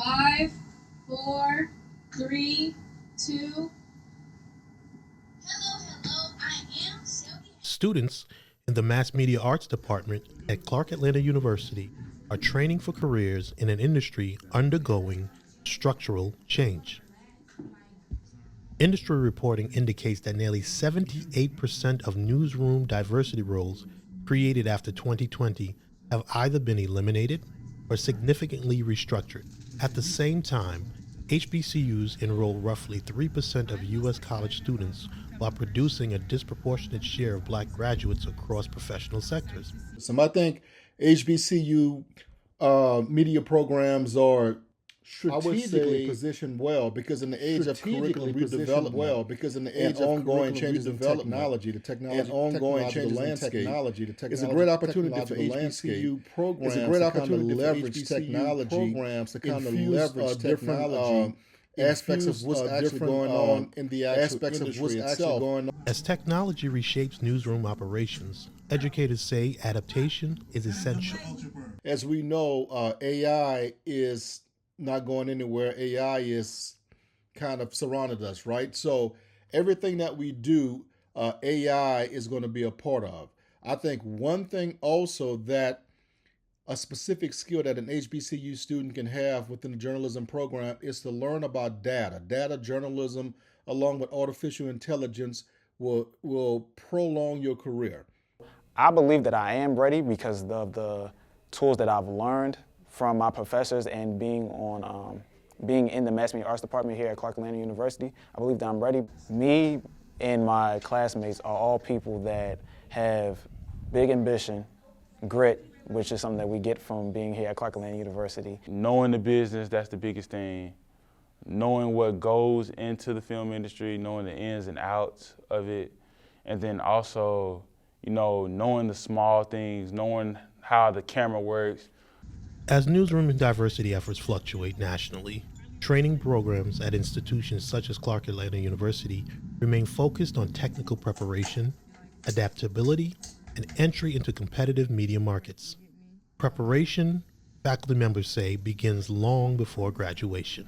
5, 4, 3, 2. Hello, I am Sylvia. Students in the Mass Media Arts Department at Clark Atlanta University are training for careers in an industry undergoing structural change. Industry reporting indicates that nearly 78% of newsroom diversity roles created after 2020 have either been eliminated or significantly restructured. At the same time, HBCUs enroll roughly 3% of U.S. college students while producing a disproportionate share of Black graduates across professional sectors. So I think HBCU media programs are strategically positioned well because in the age of curriculum redevelopment, and ongoing changes in technology, and ongoing changes in technology, it's a great opportunity for HBCU programs. It's a great opportunity to leverage technology programs to kind of leverage different aspects of what's actually going on in the actual industry itself. As technology reshapes newsroom operations, educators say adaptation is essential. As we know, AI is not going anywhere. AI is kind of surrounded us, right? So everything that we do, AI is going to be a part of. I think one thing also that a specific skill that an HBCU student can have within the journalism program is to learn about data. Data journalism, along with artificial intelligence, will prolong your career. I believe that I am ready because of the tools that I've learned from my professors and being in the Mass Media Arts Department here at Clark Atlanta University. I believe that I'm ready. Me and my classmates are all people that have big ambition, grit, which is something that we get from being here at Clark Atlanta University. Knowing the business, that's the biggest thing. Knowing what goes into the film industry, knowing the ins and outs of it, and then also, knowing the small things, knowing how the camera works. As newsroom and diversity efforts fluctuate nationally, training programs at institutions such as Clark Atlanta University remain focused on technical preparation, adaptability, and entry into competitive media markets. Preparation, faculty members say, begins long before graduation.